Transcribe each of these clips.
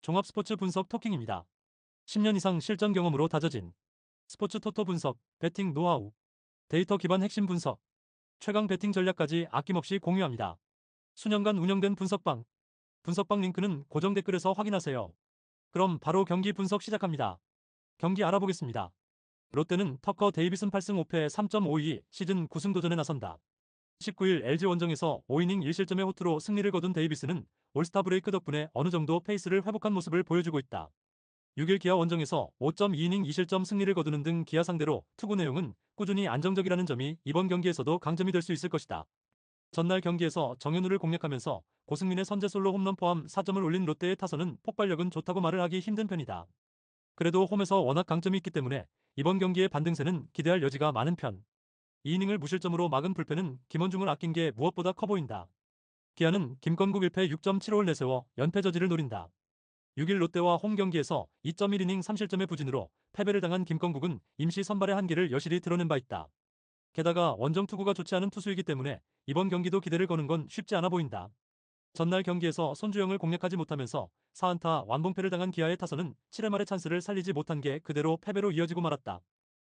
종합스포츠 분석 토킹입니다. 10년 이상 실전 경험으로 다져진 스포츠 토토 분석, 배팅 노하우, 데이터 기반 핵심 분석, 최강 배팅 전략까지 아낌없이 공유합니다. 수년간 운영된 분석방 링크는 고정 댓글에서 확인하세요. 그럼 바로 경기 분석 시작합니다. 경기 알아보겠습니다. 롯데는 터커 데이비슨 8승 5패 3.52 시즌 9승 도전에 나선다. 19일 LG 원정에서 5이닝 1실점의 호투로 승리를 거둔 데이비스는 올스타 브레이크 덕분에 어느 정도 페이스를 회복한 모습을 보여주고 있다. 6일 기아 원정에서 5.2이닝 2실점 승리를 거두는 등 기아 상대로 투구 내용은 꾸준히 안정적이라는 점이 이번 경기에서도 강점이 될 수 있을 것이다. 전날 경기에서 정현우를 공략하면서 고승민의 선제 솔로 홈런 포함 4점을 올린 롯데의 타선은 폭발력은 좋다고 말을 하기 힘든 편이다. 그래도 홈에서 워낙 강점이 있기 때문에 이번 경기의 반등세는 기대할 여지가 많은 편. 2이닝을 무실점으로 막은 불펜은 김원중을 아낀 게 무엇보다 커 보인다. 기아는 김건국 1패 6.75를 내세워 연패 저지를 노린다. 6일 롯데와 홈 경기에서 2.1이닝 3실점의 부진으로 패배를 당한 김건국은 임시 선발의 한계를 여실히 드러낸 바 있다. 게다가 원정 투구가 좋지 않은 투수이기 때문에 이번 경기도 기대를 거는 건 쉽지 않아 보인다. 전날 경기에서 손주영을 공략하지 못하면서 4안타 완봉패를 당한 기아의 타선은 7회 말의 찬스를 살리지 못한 게 그대로 패배로 이어지고 말았다.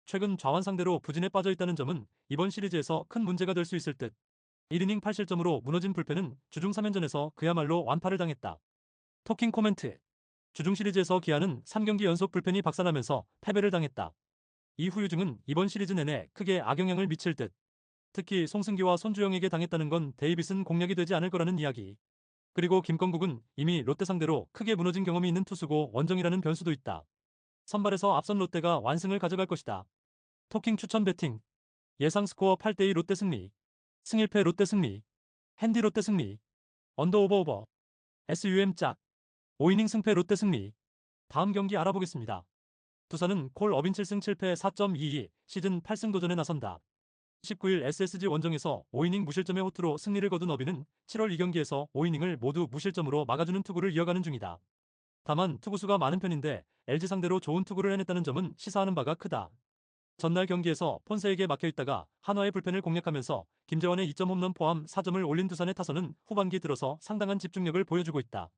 최근 좌완 상대로 부진에 빠져 있다는 점은 이번 시리즈에서 큰 문제가 될 수 있을 듯. 1이닝 8실점으로 무너진 불펜은 주중 3연전에서 그야말로 완파를 당했다. 토킹 코멘트. 주중 시리즈에서 기아는 3경기 연속 불펜이 박살나면서 패배를 당했다. 이 후유증은 이번 시리즈 내내 크게 악영향을 미칠 듯. 특히 송승기와 손주영에게 당했다는 건 데이빗은 공략이 되지 않을 거라는 이야기. 그리고 김건국은 이미 롯데 상대로 크게 무너진 경험이 있는 투수고 원정이라는 변수도 있다. 선발에서 앞선 롯데가 완승을 가져갈 것이다. 토킹 추천 배팅. 예상 스코어 8대2 롯데 승리. 승1패 롯데 승리. 핸디 롯데 승리. 언더 오버 오버. SUM 짝. 5이닝 승패 롯데 승리. 다음 경기 알아보겠습니다. 두산은 콜 어빈 7승 7패 4.22 시즌 8승 도전에 나선다. 19일 SSG 원정에서 5이닝 무실점의 호투로 승리를 거둔 어빈은 7월 2경기에서 5이닝을 모두 무실점으로 막아주는 투구를 이어가는 중이다. 다만 투구수가 많은 편인데 LG 상대로 좋은 투구를 해냈다는 점은 시사하는 바가 크다. 전날 경기에서 폰세에게 막혀있다가 한화의 불펜을 공략하면서 김재원의 2점 홈런 포함 4점을 올린 두산의 타선은 후반기 들어서 상당한 집중력을 보여주고 있다.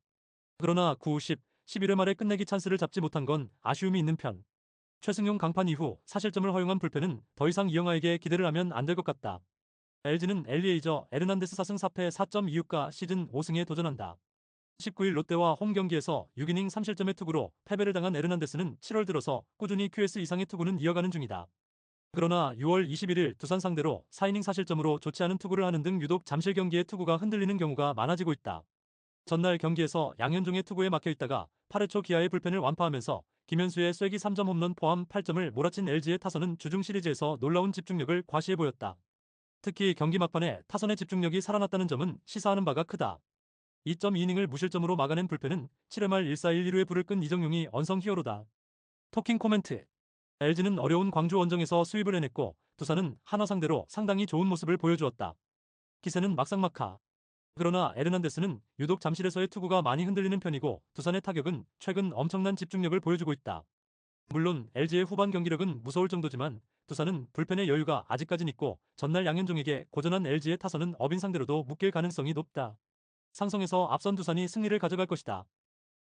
그러나 9, 10, 11회 말에 끝내기 찬스를 잡지 못한 건 아쉬움이 있는 편. 최승용 강판 이후 사실점을 허용한 불펜은 더 이상 이영하에게 기대를 하면 안 될 것 같다. LG는 엘리에이저 에르난데스 4승 4패 4.26가 시즌 5승에 도전한다. 19일 롯데와 홈 경기에서 6이닝 3실점의 투구로 패배를 당한 에르난데스는 7월 들어서 꾸준히 QS 이상의 투구는 이어가는 중이다. 그러나 6월 21일 두산 상대로 4이닝 4실점으로 좋지 않은 투구를 하는 등 유독 잠실 경기의 투구가 흔들리는 경우가 많아지고 있다. 전날 경기에서 양현종의 투구에 막혀있다가 8회 초 기아의 불펜을 완파하면서 김현수의 쐐기 3점 홈런 포함 8점을 몰아친 LG의 타선은 주중 시리즈에서 놀라운 집중력을 과시해 보였다. 특히 경기 막판에 타선의 집중력이 살아났다는 점은 시사하는 바가 크다. 2.2이닝을 무실점으로 막아낸 불펜은 7회 말 1-4-1-2루에 불을 끈 이정용이 언성 히어로다. 토킹 코멘트. LG는 어려운 광주 원정에서 수입을 해냈고 두산은 한화 상대로 상당히 좋은 모습을 보여주었다. 기세는 막상막하. 그러나 에르난데스는 유독 잠실에서의 투구가 많이 흔들리는 편이고 두산의 타격은 최근 엄청난 집중력을 보여주고 있다. 물론 LG의 후반 경기력은 무서울 정도지만 두산은 불펜의 여유가 아직까진 있고 전날 양현종에게 고전한 LG의 타선은 어빈 상대로도 묶일 가능성이 높다. 상성에서 앞선 두산이 승리를 가져갈 것이다.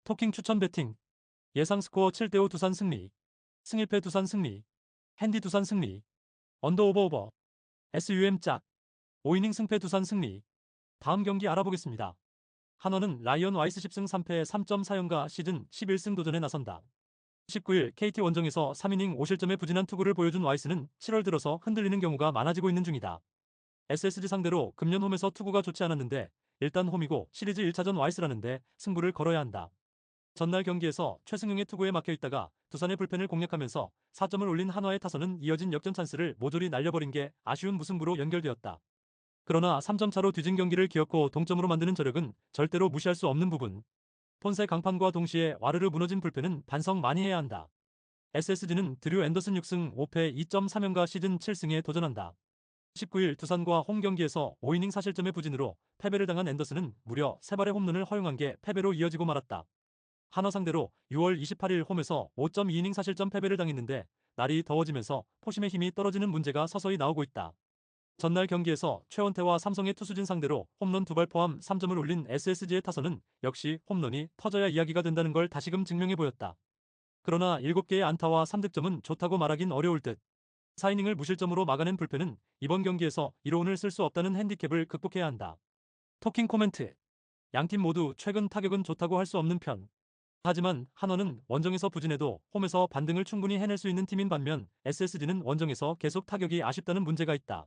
토킹 추천 배팅. 예상 스코어 7대5 두산 승리. 승1패 두산 승리. 핸디 두산 승리. 언더 오버 오버. SUM 짝. 5이닝 승패 두산 승리. 다음 경기 알아보겠습니다. 한화는 라이언 와이스 10승 3패 3.4연가 시즌 11승 도전에 나선다. 19일 KT 원정에서 3이닝 5실점의 부진한 투구를 보여준 와이스는 7월 들어서 흔들리는 경우가 많아지고 있는 중이다. SSG 상대로 금년 홈에서 투구가 좋지 않았는데 일단 홈이고 시리즈 1차전 와이스라는데 승부를 걸어야 한다. 전날 경기에서 최승용의 투구에 막혀있다가 두산의 불펜을 공략하면서 4점을 올린 한화의 타선은 이어진 역전 찬스를 모조리 날려버린 게 아쉬운 무승부로 연결되었다. 그러나 3점 차로 뒤진 경기를 기어코 동점으로 만드는 저력은 절대로 무시할 수 없는 부분. 폰세 강판과 동시에 와르르 무너진 불펜은 반성 많이 해야 한다. SSG는 드류 앤더슨 6승 5패 2.3연가 시즌 7승에 도전한다. 19일 두산과 홈 경기에서 5이닝 사실점의 부진으로 패배를 당한 앤더슨은 무려 3발의 홈런을 허용한 게 패배로 이어지고 말았다. 한화 상대로 6월 28일 홈에서 5.2이닝 사실점 패배를 당했는데 날이 더워지면서 포심의 힘이 떨어지는 문제가 서서히 나오고 있다. 전날 경기에서 최원태와 삼성의 투수진 상대로 홈런 2발 포함 3점을 올린 SSG의 타선은 역시 홈런이 터져야 이야기가 된다는 걸 다시금 증명해 보였다. 그러나 7개의 안타와 3득점은 좋다고 말하긴 어려울 듯. 4이닝을 무실점으로 막아낸 불펜은 이번 경기에서 이로운을 쓸 수 없다는 핸디캡을 극복해야 한다. 토킹 코멘트. 양팀 모두 최근 타격은 좋다고 할 수 없는 편. 하지만 한화는 원정에서 부진해도 홈에서 반등을 충분히 해낼 수 있는 팀인 반면 SSG는 원정에서 계속 타격이 아쉽다는 문제가 있다.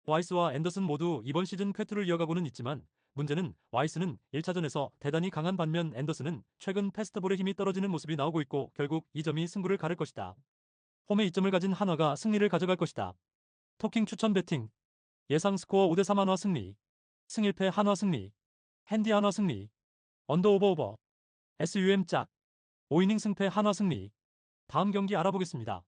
와이스와 앤더슨 모두 이번 시즌 쾌투를 이어가고는 있지만 문제는 와이스는 1차전에서 대단히 강한 반면 앤더슨은 최근 패스트볼의 힘이 떨어지는 모습이 나오고 있고 결국 이 점이 승부를 가를 것이다. 홈에 이점을 가진 한화가 승리를 가져갈 것이다. 토킹 추천 배팅. 예상 스코어 5대3 한화 승리. 승1패 한화 승리. 핸디 한화 승리. 언더 오버 오버. SUM 짝. 5이닝 승패 한화 승리. 다음 경기 알아보겠습니다.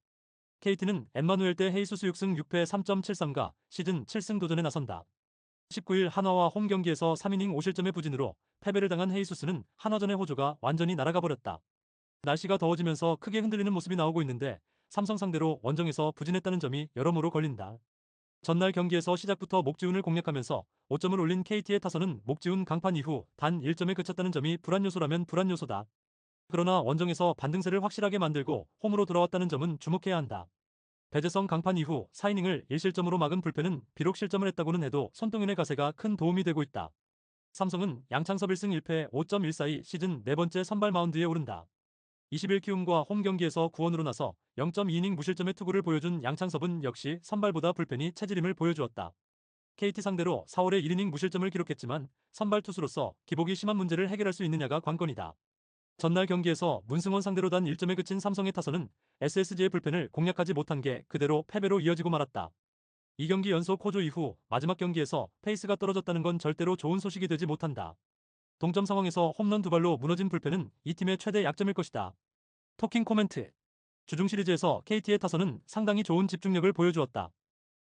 KT는 엠마누엘 대 헤이수스 6승 6패 3.73가 시즌 7승 도전에 나선다. 19일 한화와 홈 경기에서 3이닝 5실점의 부진으로 패배를 당한 헤이수스는 한화전의 호조가 완전히 날아가 버렸다. 날씨가 더워지면서 크게 흔들리는 모습이 나오고 있는데 삼성 상대로 원정에서 부진했다는 점이 여러모로 걸린다. 전날 경기에서 시작부터 목지훈을 공략하면서 5점을 올린 KT의 타선은 목지훈 강판 이후 단 1점에 그쳤다는 점이 불안 요소라면 불안 요소다. 그러나 원정에서 반등세를 확실하게 만들고 홈으로 돌아왔다는 점은 주목해야 한다. 배재성 강판 이후 4이닝을 1실점으로 막은 불펜은 비록 실점을 했다고는 해도 손동현의 가세가 큰 도움이 되고 있다. 삼성은 양창섭 1승 1패 5.142 시즌 네 번째 선발 마운드에 오른다. 20일 키움과 홈 경기에서 구원으로 나서 0.2이닝 무실점의 투구를 보여준 양창섭은 역시 선발보다 불펜이 체질임을 보여주었다. KT 상대로 4월에 1이닝 무실점을 기록했지만 선발 투수로서 기복이 심한 문제를 해결할 수 있느냐가 관건이다. 전날 경기에서 문승원 상대로 단 1점에 그친 삼성의 타선은 SSG의 불펜을 공략하지 못한 게 그대로 패배로 이어지고 말았다. 2경기 연속 호조 이후 마지막 경기에서 페이스가 떨어졌다는 건 절대로 좋은 소식이 되지 못한다. 동점 상황에서 홈런 2발로 무너진 불펜은 이 팀의 최대 약점일 것이다. 토킹 코멘트. 주중 시리즈에서 KT의 타선은 상당히 좋은 집중력을 보여주었다.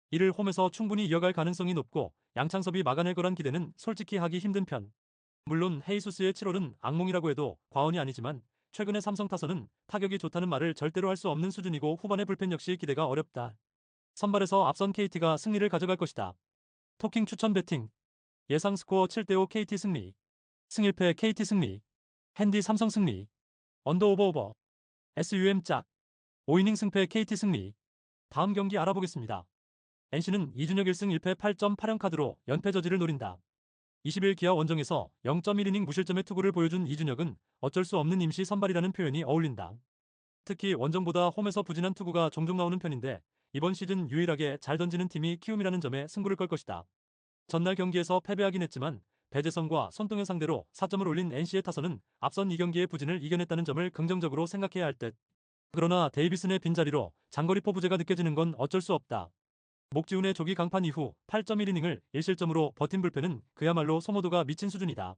이를 홈에서 충분히 이어갈 가능성이 높고 양창섭이 막아낼 거란 기대는 솔직히 하기 힘든 편. 물론 헤이수스의 7홀은 악몽이라고 해도 과언이 아니지만 최근의 삼성 타선은 타격이 좋다는 말을 절대로 할 수 없는 수준이고 후반의 불펜 역시 기대가 어렵다. 선발에서 앞선 KT가 승리를 가져갈 것이다. 토킹 추천 배팅. 예상 스코어 7대5 KT 승리. 승1패 KT 승리. 핸디 삼성 승리. 언더 오버 오버. SUM 짝. 5이닝 승패 KT 승리. 다음 경기 알아보겠습니다. NC는 이준혁 1승 1패 8.8형 카드로 연패 저지를 노린다. 20일 기아 원정에서 0.1이닝 무실점의 투구를 보여준 이준혁은 어쩔 수 없는 임시 선발이라는 표현이 어울린다. 특히 원정보다 홈에서 부진한 투구가 종종 나오는 편인데 이번 시즌 유일하게 잘 던지는 팀이 키움이라는 점에 승부를 걸 것이다. 전날 경기에서 패배하긴 했지만 배재성과 손동현 상대로 4점을 올린 NC의 타선은 앞선 2경기의 부진을 이겨냈다는 점을 긍정적으로 생각해야 할 듯. 그러나 데이비슨의 빈자리로 장거리 포부제가 느껴지는 건 어쩔 수 없다. 목지훈의 조기 강판 이후 8.1이닝을 1실점으로 버틴 불펜은 그야말로 소모도가 미친 수준이다.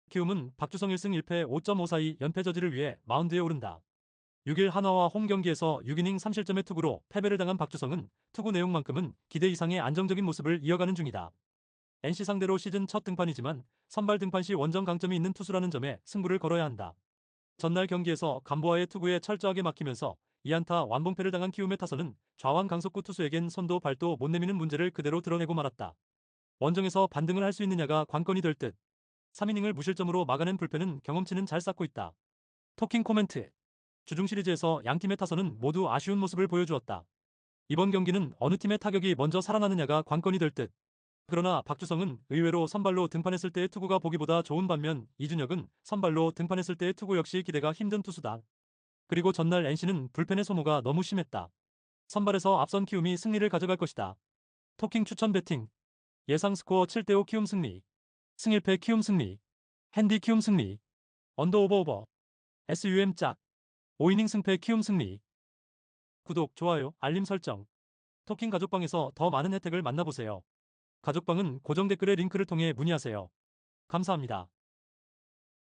키움은 박주성 1승 1패 5.542 연패 저지를 위해 마운드에 오른다. 6일 한화와 홈 경기에서 6이닝 3실점의 투구로 패배를 당한 박주성은 투구 내용만큼은 기대 이상의 안정적인 모습을 이어가는 중이다. NC 상대로 시즌 첫 등판이지만 선발 등판 시 원정 강점이 있는 투수라는 점에 승부를 걸어야 한다. 전날 경기에서 감보아의 투구에 철저하게 막히면서 2안타 완봉패를 당한 키움의 타선은 좌완 강속구 투수에겐 손도 발도 못 내미는 문제를 그대로 드러내고 말았다. 원정에서 반등을 할 수 있느냐가 관건이 될 듯. 3이닝을 무실점으로 막아낸 불펜은 경험치는 잘 쌓고 있다. 토킹 코멘트. 주중 시리즈에서 양팀의 타선은 모두 아쉬운 모습을 보여주었다. 이번 경기는 어느 팀의 타격이 먼저 살아나느냐가 관건이 될 듯. 그러나 박주성은 의외로 선발로 등판했을 때의 투구가 보기보다 좋은 반면 이준혁은 선발로 등판했을 때의 투구 역시 기대가 힘든 투수다. 그리고 전날 NC는 불펜의 소모가 너무 심했다. 선발에서 앞선 키움이 승리를 가져갈 것이다. 토킹 추천 배팅. 예상 스코어 7대5 키움 승리. 승1패 키움 승리. 핸디 키움 승리. 언더 오버 오버. SUM 짝. 5이닝 승패 키움 승리. 구독, 좋아요, 알림 설정. 토킹 가족방에서 더 많은 혜택을 만나보세요. 가족방은 고정 댓글의 링크를 통해 문의하세요. 감사합니다.